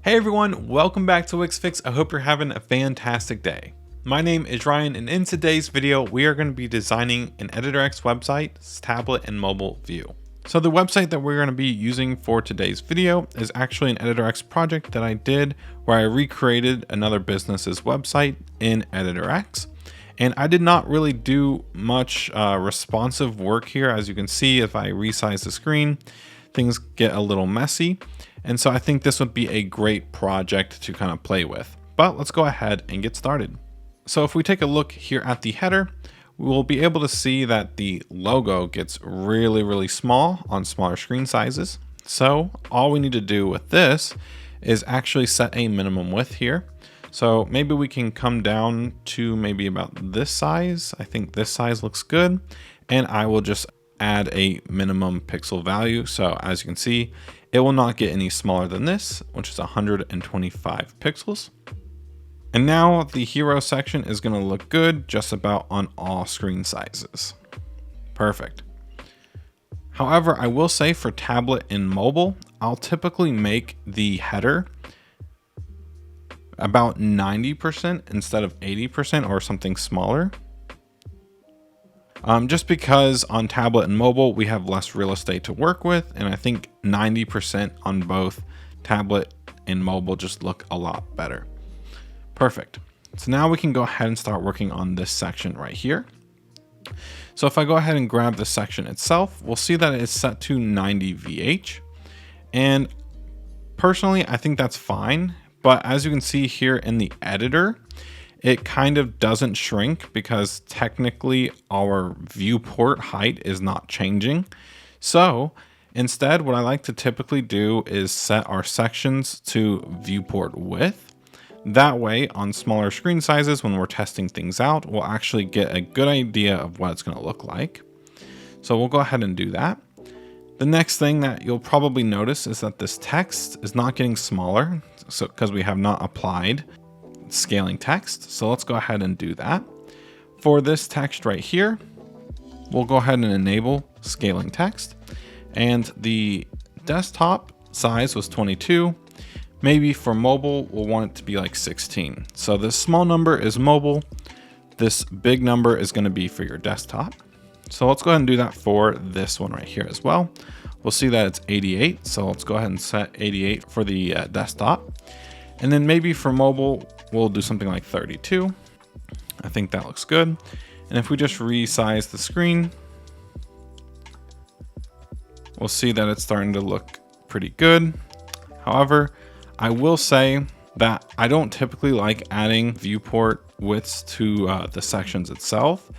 Hey everyone, welcome back to Wix Fix. I hope you're having a fantastic day. My name is Ryan, and in today's video, we are going to be designing an EditorX website, tablet and mobile view. So the website that we're going to be using for today's video is actually an EditorX project that I did where I recreated another business's website in EditorX. And I did not really do much responsive work here. As you can see, if I resize the screen, things get a little messy. And so I think this would be a great project to kind of play with. But let's go ahead and get started. So if we take a look here at the header, we will be able to see that the logo gets really small on smaller screen sizes. So all we need to do with this is actually set a minimum width here. So maybe we can come down to maybe about this size. I think this size looks good. And I will just add a minimum pixel value. So as you can see, it will not get any smaller than this, which is 125 pixels. And now the hero section is going to look good just about on all screen sizes. Perfect. However, I will say for tablet and mobile, I'll typically make the header about 90% instead of 80% or something smaller. Just because on tablet and mobile, we have less real estate to work with. And I think 90% on both tablet and mobile just look a lot better. Perfect. So now we can go ahead and start working on this section right here. So if I go ahead and grab the section itself, we'll see that it's set to 90 VH. And personally, I think that's fine. But as you can see here in the editor, it kind of doesn't shrink because technically our viewport height is not changing. So instead, what I like to typically do is set our sections to viewport width. That way on smaller screen sizes, when we're testing things out, we'll actually get a good idea of what it's going to look like. So we'll go ahead and do that. The next thing that you'll probably notice is that this text is not getting smaller. So because we have not applied scaling text. So let's go ahead and do that. For this text right here, we'll go ahead and enable scaling text. And the desktop size was 22. Maybe for mobile, we'll want it to be like 16. So this small number is mobile. This big number is going to be for your desktop. So let's go ahead and do that for this one right here as well. We'll see that it's 88. So let's go ahead and set 88 for the desktop. And then maybe for mobile, we'll do something like 32. I think that looks good. And if we just resize the screen, we'll see that it's starting to look pretty good. However, I will say that I don't typically like adding viewport widths to the sections itself.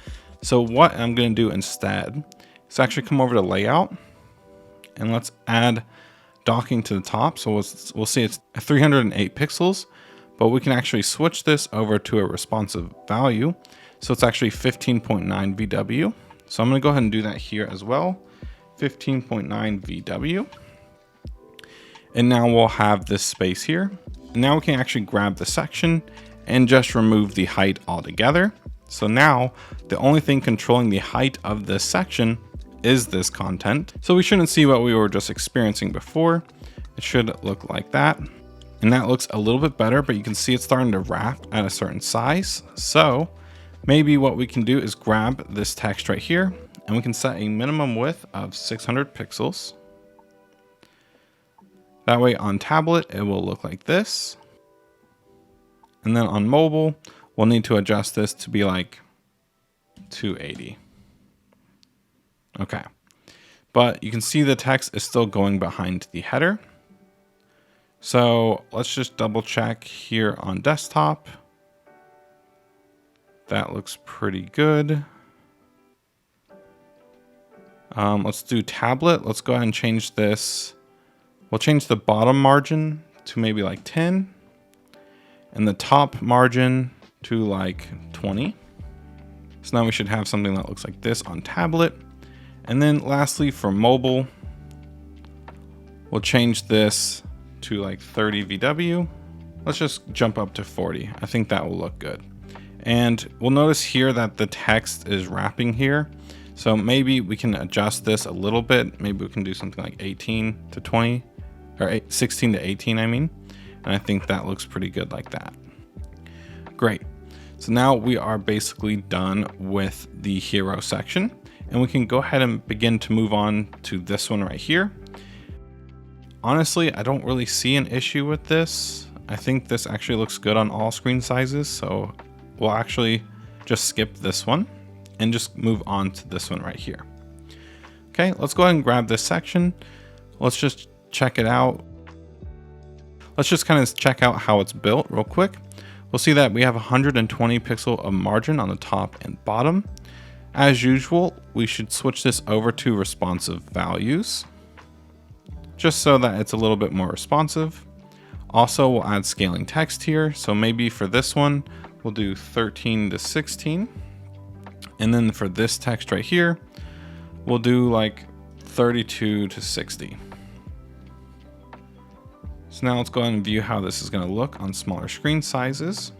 So what I'm going to do instead is actually come over to layout and let's add docking to the top. So we'll see it's 308 pixels, but we can actually switch this over to a responsive value. So it's actually 15.9 VW. So I'm going to go ahead and do that here as well. 15.9 VW. And now we'll have this space here. And now we can actually grab the section and just remove the height altogether. So now the only thing controlling the height of this section is this content. So we shouldn't see what we were just experiencing before. It should look like that. And that looks a little bit better, but you can see it's starting to wrap at a certain size. So maybe what we can do is grab this text right here and we can set a minimum width of 600 pixels. That way on tablet, it will look like this. And then on mobile, we'll need to adjust this to be like 280. Okay. But you can see the text is still going behind the header. So let's just double check here on desktop. That looks pretty good. Let's do tablet. Let's go ahead and change this. We'll change the bottom margin to maybe like 10 and the top margin to like 20. So now we should have something that looks like this on tablet. And then lastly for mobile, we'll change this to like 30 VW. Let's just jump up to 40. I think that will look good. And we'll notice here that the text is wrapping here. So maybe we can adjust this a little bit. Maybe we can do something like 18 to 20 or 16 to 18, I mean. And I think that looks pretty good like that. Great. So now we are basically done with the hero section, and we can go ahead and begin to move on to this one right here. Honestly, I don't really see an issue with this. I think this actually looks good on all screen sizes. So we'll actually just skip this one and just move on to this one right here. Okay, let's go ahead and grab this section. Let's just check it out. Let's just kind of check out how it's built real quick. We'll see that we have 120 pixel of margin on the top and bottom. As usual, we should switch this over to responsive values, just so that it's a little bit more responsive. Also, we'll add scaling text here. So maybe for this one, we'll do 13 to 16. And then for this text right here, we'll do like 32 to 60. So now let's go ahead and view how this is going to look on smaller screen sizes.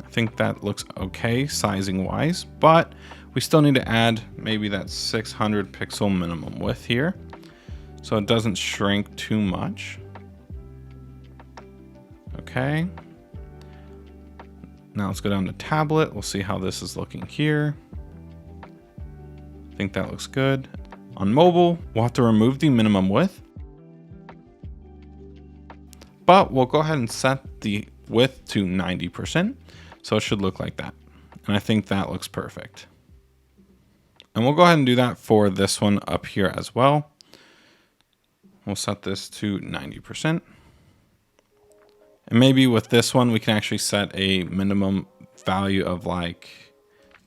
I think that looks okay sizing wise, but we still need to add maybe that 600 pixel minimum width here, so it doesn't shrink too much. Okay. Now let's go down to tablet. We'll see how this is looking here. I think that looks good. On mobile, we'll have to remove the minimum width, but we'll go ahead and set the width to 90%. So it should look like that. And I think that looks perfect. And we'll go ahead and do that for this one up here as well. We'll set this to 90%. And maybe with this one, we can actually set a minimum value of like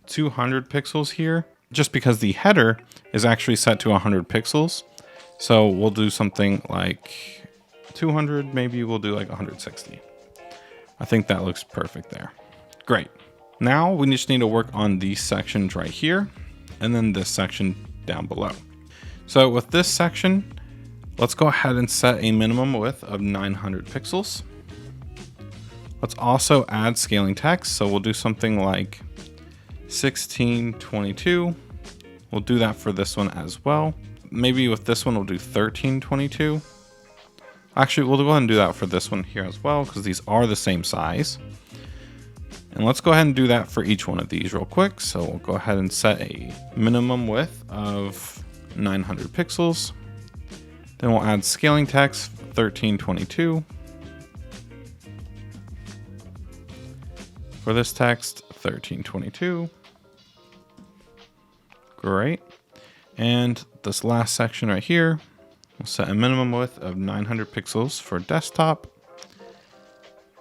200 pixels here, just because the header is actually set to 100 pixels. So we'll do something like 200, maybe we'll do like 160. I think that looks perfect there. Great. Now we just need to work on these sections right here, and then this section down below. So with this section, let's go ahead and set a minimum width of 900 pixels. Let's also add scaling text. So we'll do something like 1622. We'll do that for this one as well. Maybe with this one, we'll do 1322. Actually, we'll go ahead and do that for this one here as well, because these are the same size. And let's go ahead and do that for each one of these real quick. So we'll go ahead and set a minimum width of 900 pixels. Then we'll add scaling text 1322. For this text, 1322. Great. And this last section right here, we'll set a minimum width of 900 pixels for desktop.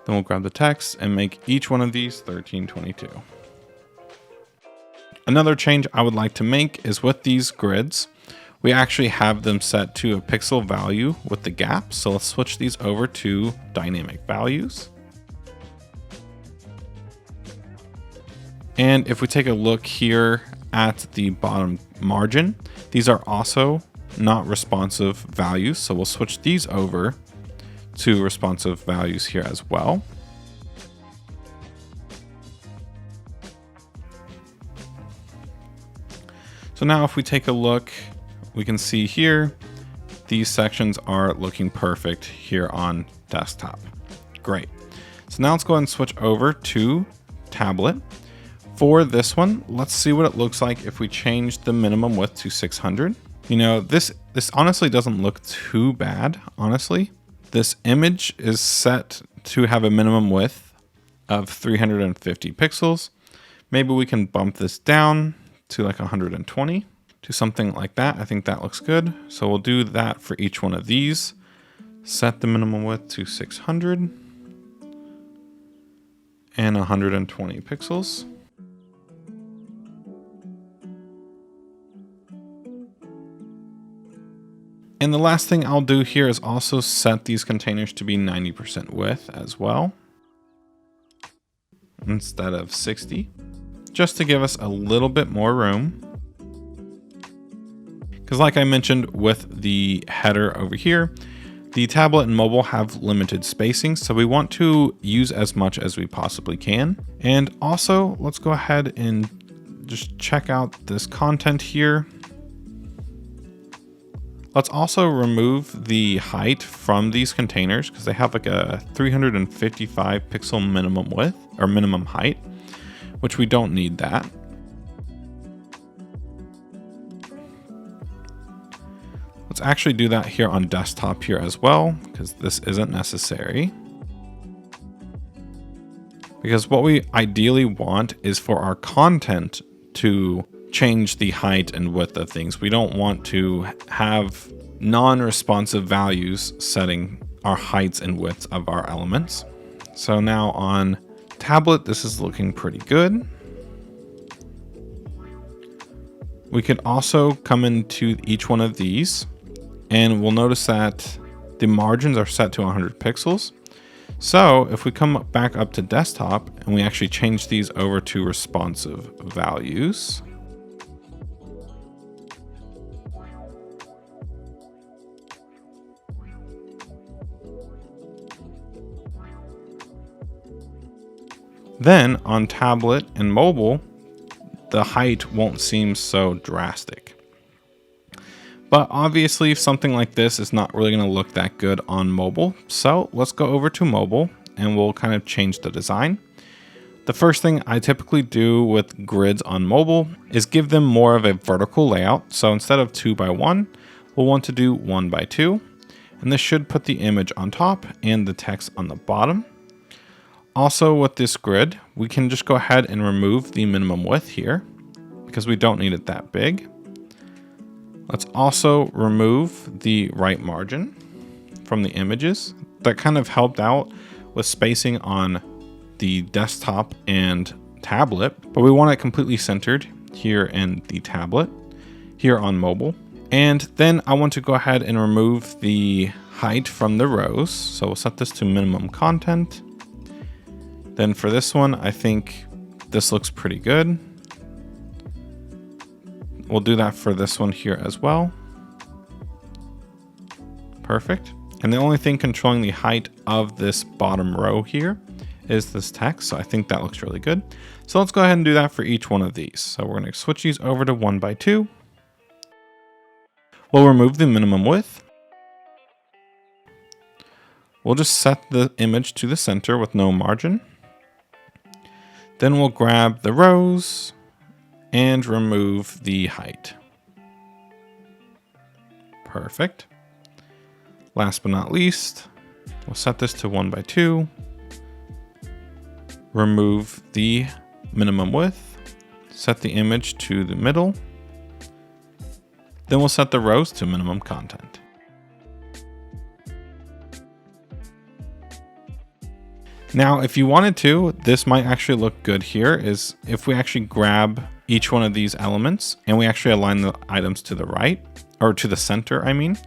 Then we'll grab the text and make each one of these 1322. Another change I would like to make is with these grids, we actually have them set to a pixel value with the gap. So let's switch these over to dynamic values. And if we take a look here at the bottom margin, these are also not responsive values. So we'll switch these over to responsive values here as well. So now if we take a look, we can see here, these sections are looking perfect here on desktop. Great. So now let's go ahead and switch over to tablet. For this one, let's see what it looks like if we change the minimum width to 600. You know, this honestly doesn't look too bad, honestly. This image is set to have a minimum width of 350 pixels. Maybe we can bump this down to like 120, to something like that. I think that looks good. So we'll do that for each one of these. Set the minimum width to 600 and 120 pixels. And the last thing I'll do here is also set these containers to be 90% width as well, instead of 60, just to give us a little bit more room. Because like I mentioned with the header over here, the tablet and mobile have limited spacing, so we want to use as much as we possibly can. And also, let's go ahead and just check out this content here. Let's also remove the height from these containers because they have like a 355 pixel minimum width or minimum height, which we don't need that. Let's actually do that here on desktop here as well, because this isn't necessary. Because what we ideally want is for our content to change the height and width of things. We don't want to have non-responsive values setting our heights and widths of our elements. So now on tablet, this is looking pretty good. We could also come into each one of these and we'll notice that the margins are set to 100 pixels. So if we come back up to desktop and we actually change these over to responsive values, then on tablet and mobile, the height won't seem so drastic. But obviously something like this is not really going to look that good on mobile. So let's go over to mobile and we'll kind of change the design. The first thing I typically do with grids on mobile is give them more of a vertical layout. So instead of 2 by 1, we'll want to do 1 by 2. And this should put the image on top and the text on the bottom. Also with this grid, we can just go ahead and remove the minimum width here because we don't need it that big. Let's also remove the right margin from the images. That kind of helped out with spacing on the desktop and tablet, but we want it completely centered here in the tablet, here on mobile. And then I want to go ahead and remove the height from the rows. So we'll set this to minimum content. Then for this one, I think this looks pretty good. We'll do that for this one here as well. Perfect. And the only thing controlling the height of this bottom row here is this text. So I think that looks really good. So let's go ahead and do that for each one of these. So we're going to switch these over to 1 by 2. We'll remove the minimum width. We'll just set the image to the center with no margin. Then we'll grab the rows and remove the height. Perfect. Last but not least, we'll set this to 1 by 2. Remove the minimum width. Set the image to the middle. Then we'll set the rows to minimum content. Now, if you wanted to, this might actually look good here, is if we actually grab each one of these elements and we actually align the items to the right, or to the center, I mean.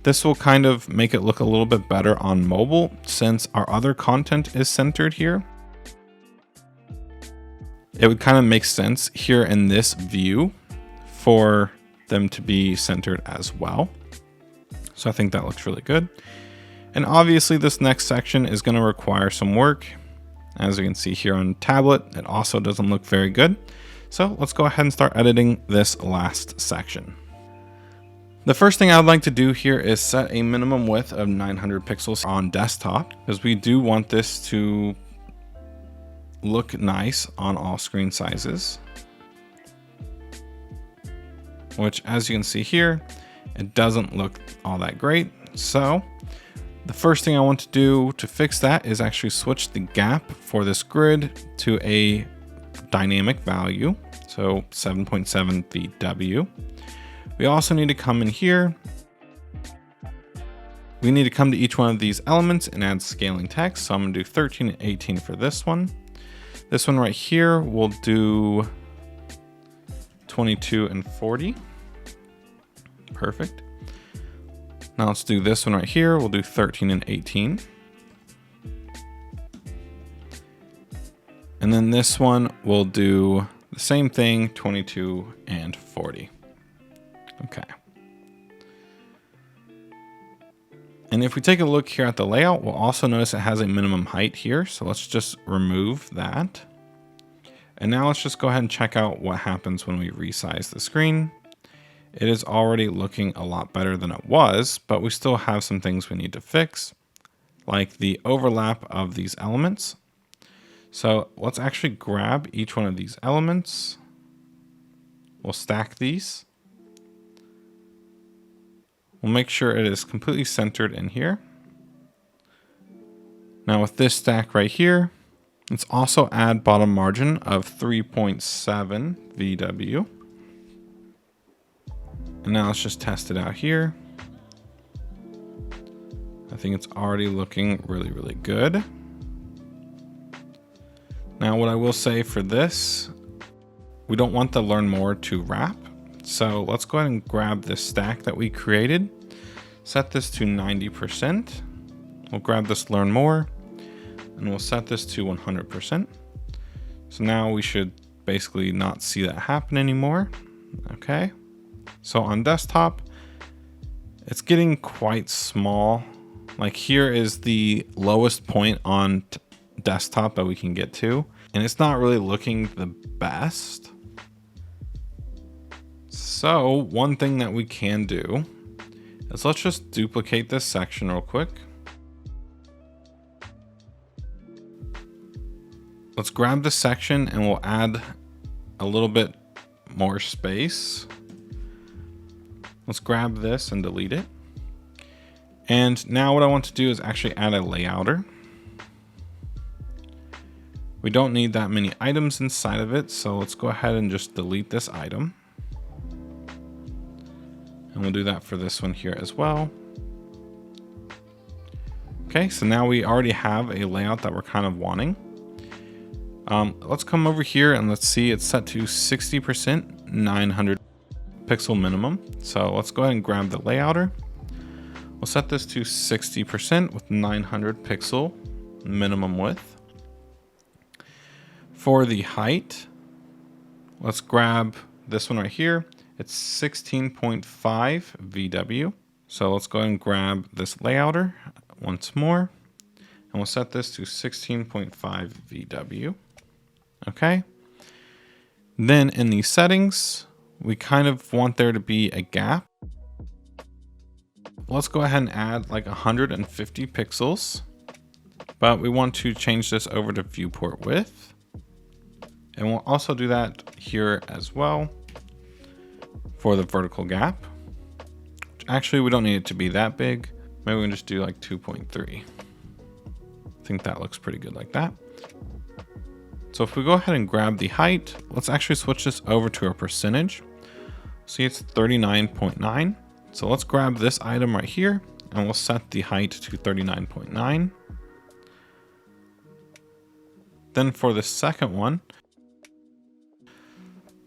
This will kind of make it look a little bit better on mobile since our other content is centered here. It would kind of make sense here in this view for them to be centered as well. So I think that looks really good. And obviously this next section is going to require some work. As you can see here on tablet, it also doesn't look very good. So let's go ahead and start editing this last section. The first thing I would like to do here is set a minimum width of 900 pixels on desktop, because we do want this to look nice on all screen sizes. Which, as you can see here, it doesn't look all that great. So the first thing I want to do to fix that is actually switch the gap for this grid to a dynamic value. So 7.7 VW. We also need to come in here. We need to come to each one of these elements and add scaling text. So I'm gonna do 13 and 18 for this one. This one right here, we'll do 22 and 40. Perfect. Now let's do this one right here. We'll do 13 and 18. And then this one, we'll do the same thing, 22 and 40. Okay. And if we take a look here at the layout, we'll also notice it has a minimum height here. So let's just remove that. And now let's just go ahead and check out what happens when we resize the screen. it is already looking a lot better than it was, but we still have some things we need to fix, like the overlap of these elements. So let's actually grab each one of these elements. We'll stack these. We'll make sure it is completely centered in here. Now with this stack right here, let's also add bottom margin of 3.7 VW. And now let's just test it out here. I think it's already looking really, really good. Now what I will say for this, we don't want the learn more to wrap. So let's go ahead and grab this stack that we created, set this to 90%. We'll grab this learn more and we'll set this to 100%. So now we should basically not see that happen anymore. Okay. So on desktop, it's getting quite small. Like here is the lowest point on desktop that we can get to, and it's not really looking the best. So one thing that we can do is let's just duplicate this section real quick. Let's grab this section and we'll add a little bit more space. Let's grab this and delete it. And now what I want to do is actually add a layouter. We don't need that many items inside of it, so let's go ahead and just delete this item. And we'll do that for this one here as well. Okay, so now we already have a layout that we're kind of wanting. Let's come over here and let's see it's set to 60%, 900 pixel minimum. So let's go ahead and grab the layouter. We'll set this to 60% with 900 pixel minimum width. For the height, let's grab this one right here. It's 16.5 VW. So let's go ahead and grab this layouter once more, and we'll set this to 16.5 VW. Okay. Then in the settings, we kind of want there to be a gap. Let's go ahead and add like 150 pixels, but we want to change this over to viewport width. And we'll also do that here as well for the vertical gap. Actually, we don't need it to be that big. Maybe we can just do like 2.3. I think that looks pretty good like that. So if we go ahead and grab the height, let's actually switch this over to a percentage. See, it's 39.9. So let's grab this item right here and we'll set the height to 39.9. Then for the second one,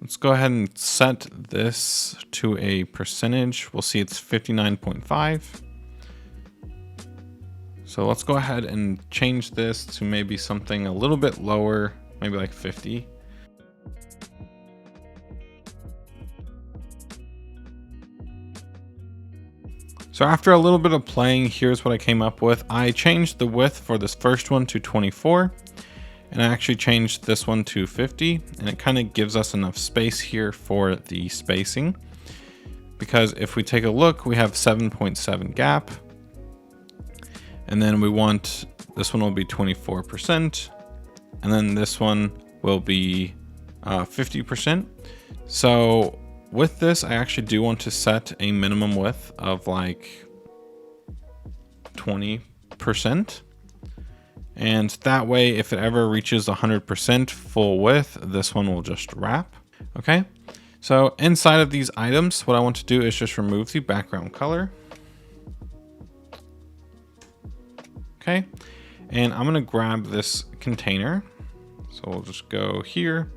let's go ahead and set this to a percentage. We'll see it's 59.5. So let's go ahead and change this to maybe something a little bit lower, maybe like 50. So after a little bit of playing, here's what I came up with. I changed the width for this first one to 24. And I actually changed this one to 50, and it kind of gives us enough space here for the spacing. Because if we take a look, we have 7.7 gap. And then we want, this one will be 24%. And then this one will be 50%. So with this, I actually do want to set a minimum width of like 20%. And that way, if it ever reaches 100% full width, this one will just wrap. Okay. So inside of these items, what I want to do is just remove the background color. Okay. And I'm going to grab this container. So we'll just go here,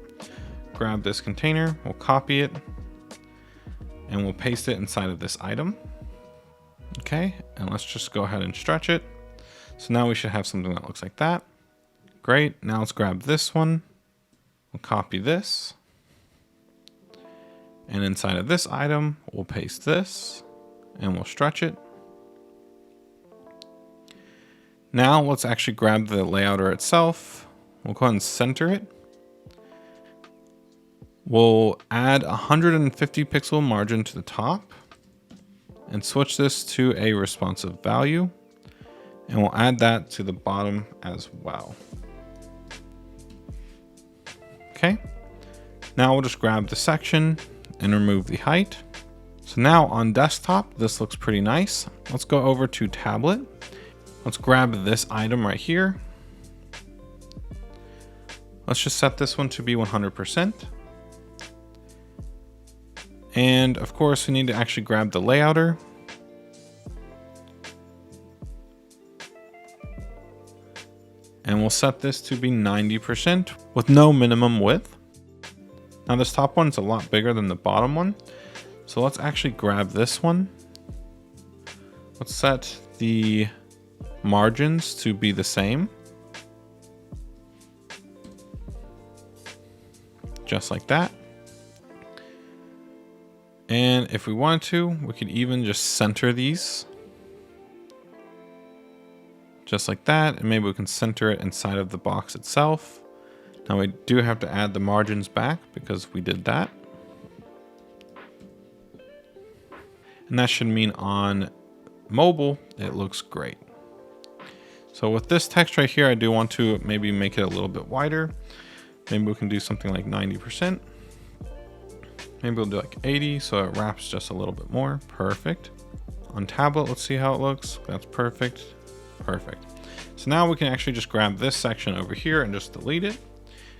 grab this container, we'll copy it, and we'll paste it inside of this item. Okay. And let's just go ahead and stretch it. So now we should have something that looks like that. Great. Now let's grab this one. We'll copy this. And inside of this item, we'll paste this and we'll stretch it. Now let's actually grab the layouter itself. We'll go ahead and center it. We'll add 150 pixel margin to the top and switch this to a responsive value. And we'll add that to the bottom as well. Okay. Now we'll just grab the section and remove the height. So now on desktop, this looks pretty nice. Let's go over to tablet. Let's grab this item right here. Let's just set this one to be 100%. And of course, we need to actually grab the layouter. And we'll set this to be 90% with no minimum width. Now this top one's a lot bigger than the bottom one. So let's actually grab this one. Let's set the margins to be the same. Just like that. And if we wanted to, we could even just center these. Just like that, and maybe we can center it inside of the box itself. Now we do have to add the margins back because we did that. And that should mean on mobile, it looks great. So with this text right here, I do want to maybe make it a little bit wider. Maybe we can do something like 90%. Maybe we'll do like 80, so it wraps just a little bit more. Perfect. On tablet, let's see how it looks. That's perfect. Perfect. So now we can actually just grab this section over here and just delete it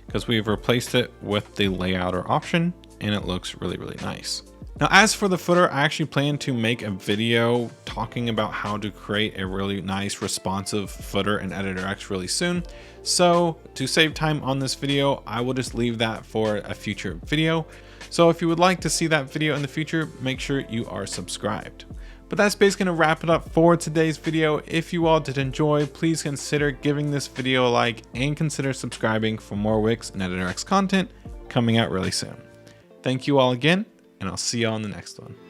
because we've replaced it with the layouter option and it looks really, really nice. Now, as for the footer, I actually plan to make a video talking about how to create a really nice responsive footer in Editor X really soon. So to save time on this video, I will just leave that for a future video. So if you would like to see that video in the future, make sure you are subscribed. But that's basically gonna wrap it up for today's video. If you all did enjoy, please consider giving this video a like and consider subscribing for more Wix and Editor X content coming out really soon. Thank you all again, and I'll see you on the next one.